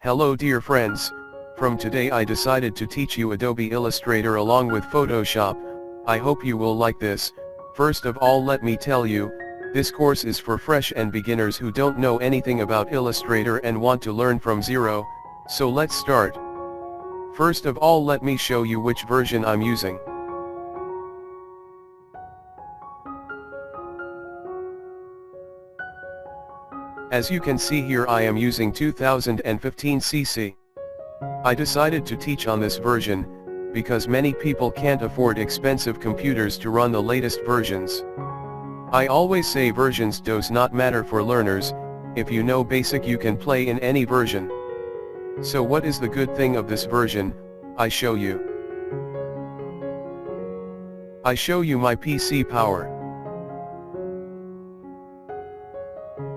Hello dear friends, from today I decided to teach you Adobe Illustrator along with Photoshop. I hope you will like this. First of all, let me tell you, this course is for fresh and beginners who don't know anything about Illustrator and want to learn from zero, so let's start. First of all, let me show you which version I'm using. As you can see here, I am using 2015 CC. I decided to teach on this version, because many people can't afford expensive computers to run the latest versions. I always say versions does not matter for learners. If you know basic, you can play in any version. So what is the good thing of this version? I show you my PC power.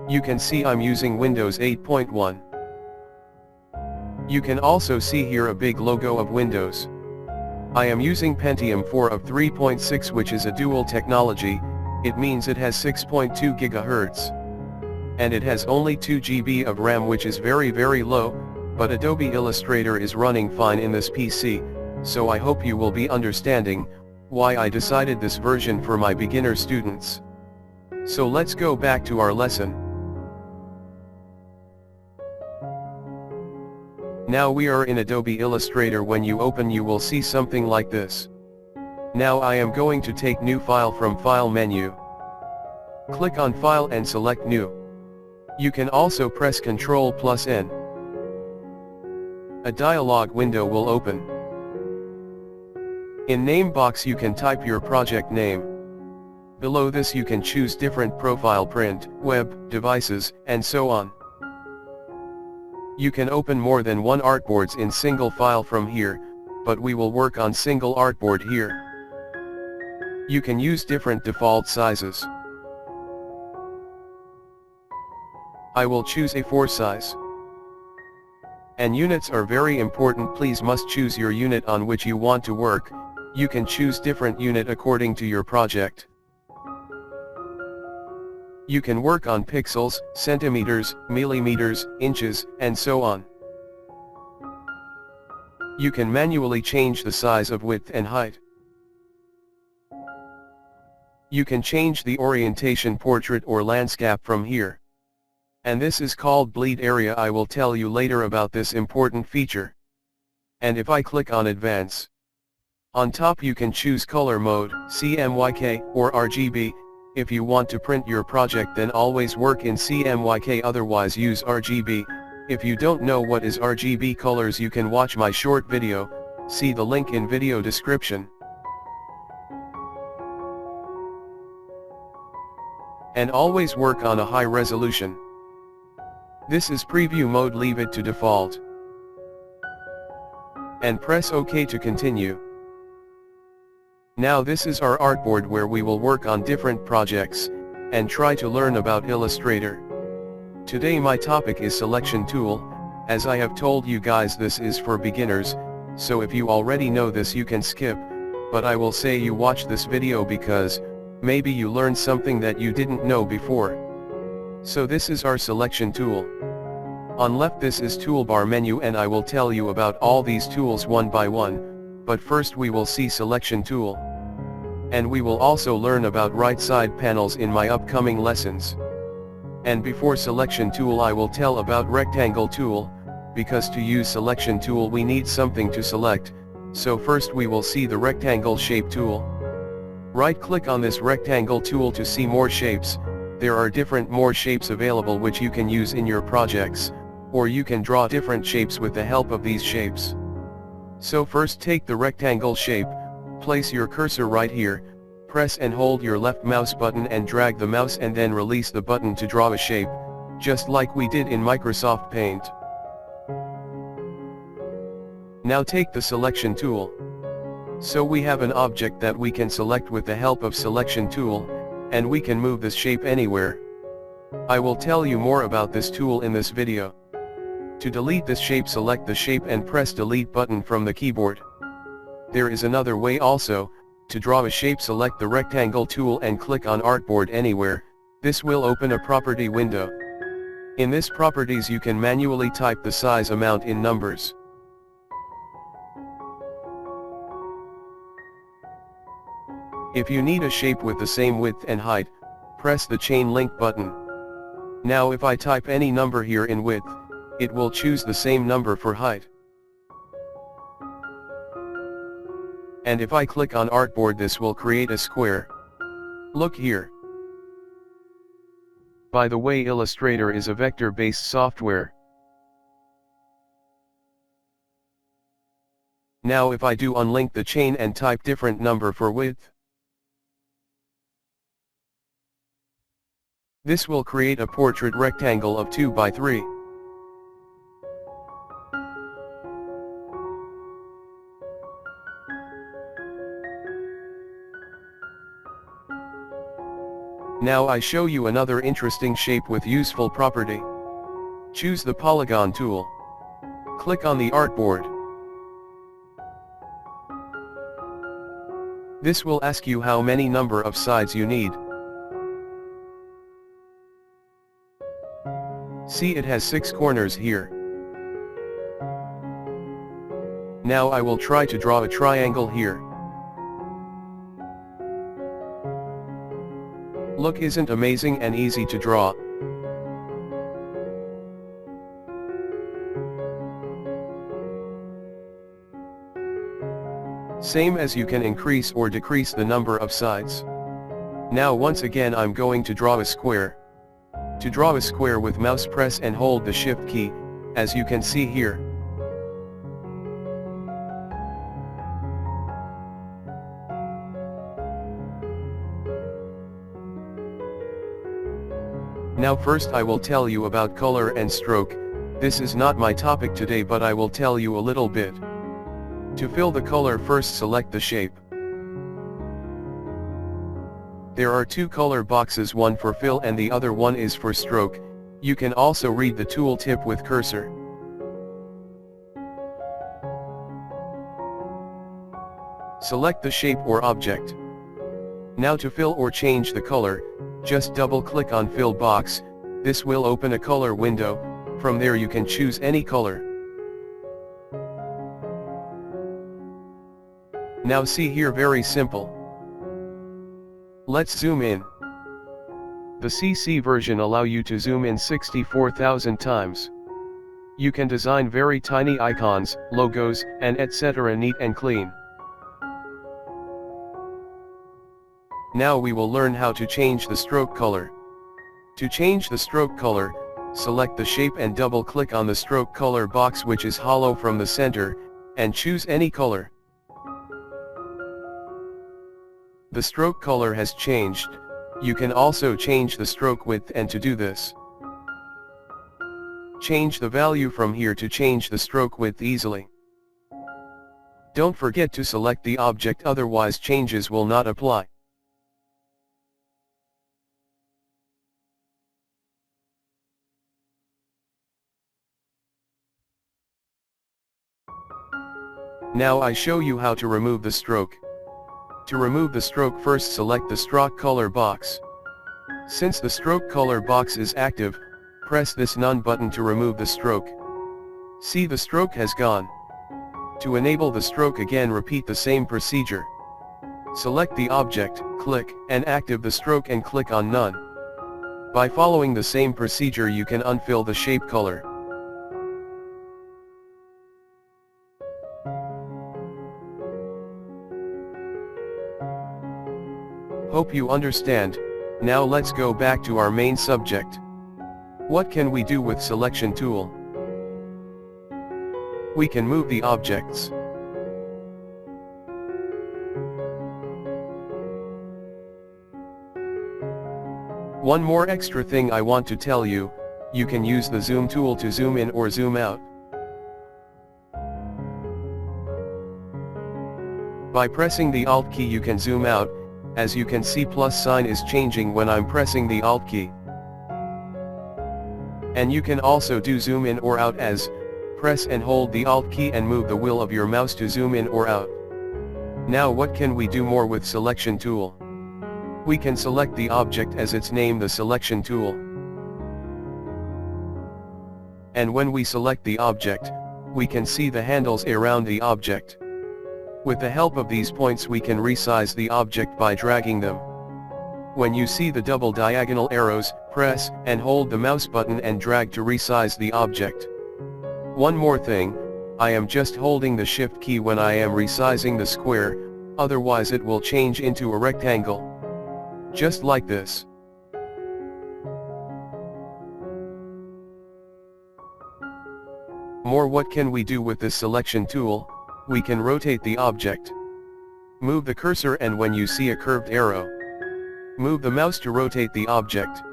You can see I'm using Windows 8.1. You can also see here a big logo of Windows. I am using Pentium 4 of 3.6, which is a dual technology. It means it has 6.2 GHz. And it has only 2 GB of RAM, which is very low, but Adobe Illustrator is running fine in this PC, so I hope you will be understanding why I decided this version for my beginner students. So let's go back to our lesson. Now we are in Adobe Illustrator. When you open, you will see something like this. Now I am going to take New File from File menu. Click on File and select New. You can also press Ctrl+N. A dialog window will open. In name box you can type your project name. Below this you can choose different profile, print, web, devices, and so on. You can open more than one artboards in single file from here, but we will work on single artboard here. You can use different default sizes. I will choose A4 size. And units are very important. Please must choose your unit on which you want to work. You can choose different unit according to your project. You can work on pixels, centimeters, millimeters, inches, and so on. You can manually change the size of width and height. You can change the orientation, portrait or landscape from here. And this is called bleed area. I will tell you later about this important feature. And if I click on advance, on top you can choose color mode, CMYK, or RGB. If you want to print your project, then always work in CMYK, otherwise use RGB. If you don't know what is RGB colors, you can watch my short video, see the link in video description. And always work on a high resolution. This is preview mode, leave it to default. And press OK to continue. Now this is our artboard where we will work on different projects, and try to learn about Illustrator. Today my topic is selection tool. As I have told you guys, this is for beginners, so if you already know this you can skip, but I will say you watch this video because, maybe you learned something that you didn't know before. So this is our selection tool. On left this is toolbar menu, and I will tell you about all these tools one by one. But first we will see selection tool. And we will also learn about right side panels in my upcoming lessons. And before selection tool I will tell about rectangle tool, because to use selection tool we need something to select, so first we will see the rectangle shape tool. Right click on this rectangle tool to see more shapes. There are different more shapes available which you can use in your projects, or you can draw different shapes with the help of these shapes. So first take the rectangle shape, place your cursor right here, press and hold your left mouse button and drag the mouse and then release the button to draw a shape, just like we did in Microsoft Paint. Now take the selection tool. So we have an object that we can select with the help of selection tool, and we can move this shape anywhere. I will tell you more about this tool in this video. To delete this shape, select the shape and press delete button from the keyboard. There is another way also. To draw a shape, select the rectangle tool and click on artboard anywhere. This will open a property window. In this properties you can manually type the size amount in numbers. If you need a shape with the same width and height, press the chain link button. Now if I type any number here in width, it will choose the same number for height. And if I click on artboard, this will create a square. Look here. By the way, Illustrator is a vector-based software. Now if I do unlink the chain and type different number for width, this will create a portrait rectangle of 2 by 3. Now I show you another interesting shape with useful property. Choose the polygon tool. Click on the artboard. This will ask you how many number of sides you need. See, it has 6 corners here. Now I will try to draw a triangle here. Look, isn't amazing and easy to draw? Same as you can increase or decrease the number of sides. Now once again I'm going to draw a square. To draw a square with mouse, press and hold the shift key, as you can see here. Now first I will tell you about color and stroke. This is not my topic today, but I will tell you a little bit. To fill the color, first select the shape. There are 2 color boxes, one for fill and the other one is for stroke. You can also read the tool tip with cursor. Select the shape or object. Now to fill or change the color, just double click on fill box. This will open a color window. From there you can choose any color. Now see here, very simple. Let's zoom in. The CC version allow you to zoom in 64,000 times. You can design very tiny icons, logos, and etc. neat and clean. Now we will learn how to change the stroke color. To change the stroke color, select the shape and double click on the stroke color box, which is hollow from the center, and choose any color. The stroke color has changed. You can also change the stroke width, and to do this, change the value from here to change the stroke width easily. Don't forget to select the object, otherwise changes will not apply. Now I show you how to remove the stroke. To remove the stroke, first select the stroke color box. Since the stroke color box is active, press this none button to remove the stroke. See, the stroke has gone. To enable the stroke again, repeat the same procedure. Select the object, click, and active the stroke and click on none. By following the same procedure you can unfill the shape color. Hope you understand. Now let's go back to our main subject. What can we do with selection tool? We can move the objects. One more extra thing I want to tell you, you can use the zoom tool to zoom in or zoom out. By pressing the Alt key you can zoom out. As you can see, plus sign is changing when I'm pressing the Alt key. And you can also do zoom in or out as, press and hold the Alt key and move the wheel of your mouse to zoom in or out. Now what can we do more with selection tool? We can select the object as its name, the selection tool. And when we select the object, we can see the handles around the object. With the help of these points we can resize the object by dragging them. When you see the double diagonal arrows, press and hold the mouse button and drag to resize the object. One more thing, I am just holding the shift key when I am resizing the square, otherwise it will change into a rectangle. Just like this. More, what can we do with this selection tool? We can rotate the object. Move the cursor, and when you see a curved arrow, move the mouse to rotate the object.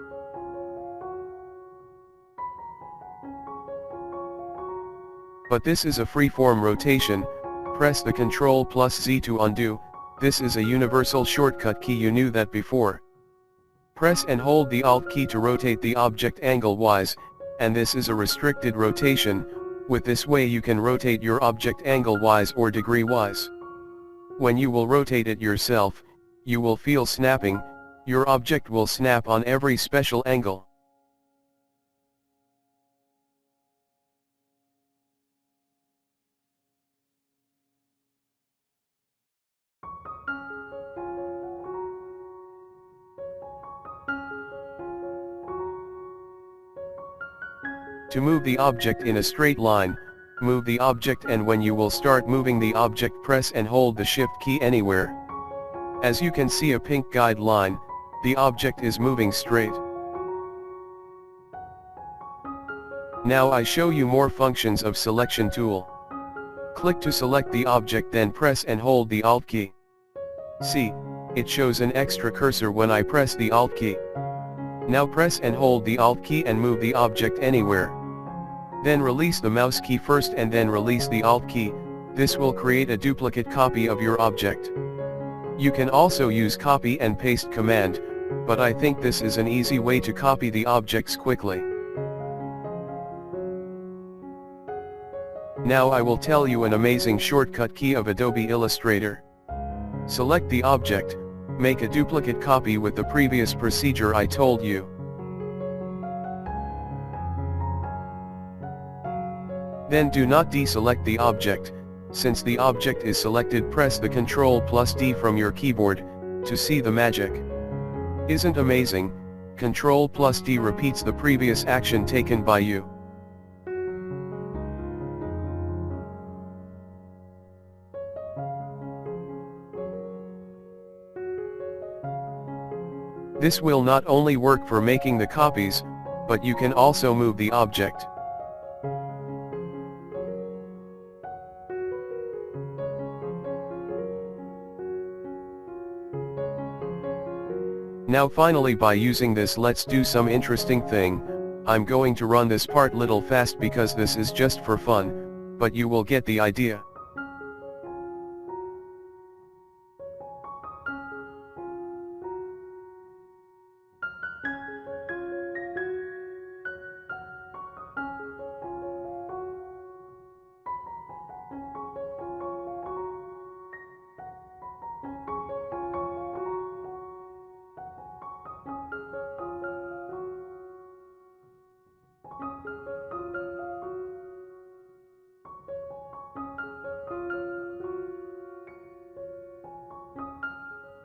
But this is a free-form rotation. Press the Ctrl+Z to undo. This is a universal shortcut key, you knew that before. Press and hold the Alt key to rotate the object angle-wise, and this is a restricted rotation. With this way you can rotate your object angle-wise or degree-wise. When you will rotate it yourself, you will feel snapping. Your object will snap on every special angle. To move the object in a straight line, move the object, and when you will start moving the object, press and hold the shift key anywhere. As you can see a pink guide line, the object is moving straight. Now I show you more functions of selection tool. Click to select the object, then press and hold the Alt key. See, it shows an extra cursor when I press the Alt key. Now press and hold the Alt key and move the object anywhere. Then release the mouse key first and then release the Alt key. This will create a duplicate copy of your object. You can also use copy and paste command, but I think this is an easy way to copy the objects quickly. Now I will tell you an amazing shortcut key of Adobe Illustrator. Select the object, make a duplicate copy with the previous procedure I told you. Then do not deselect the object. Since the object is selected, press the Ctrl+D from your keyboard, to see the magic. Isn't amazing? Ctrl+D repeats the previous action taken by you. This will not only work for making the copies, but you can also move the object. Now finally, by using this, let's do some interesting thing. I'm going to run this part little fast because this is just for fun, but you will get the idea.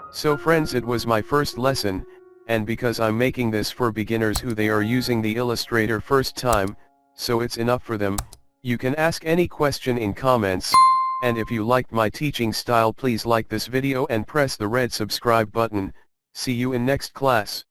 So friends, it was my first lesson, and because I'm making this for beginners who they are using the Illustrator first time, so it's enough for them. You can ask any question in comments, and if you liked my teaching style, please like this video and press the red subscribe button. See you in next class.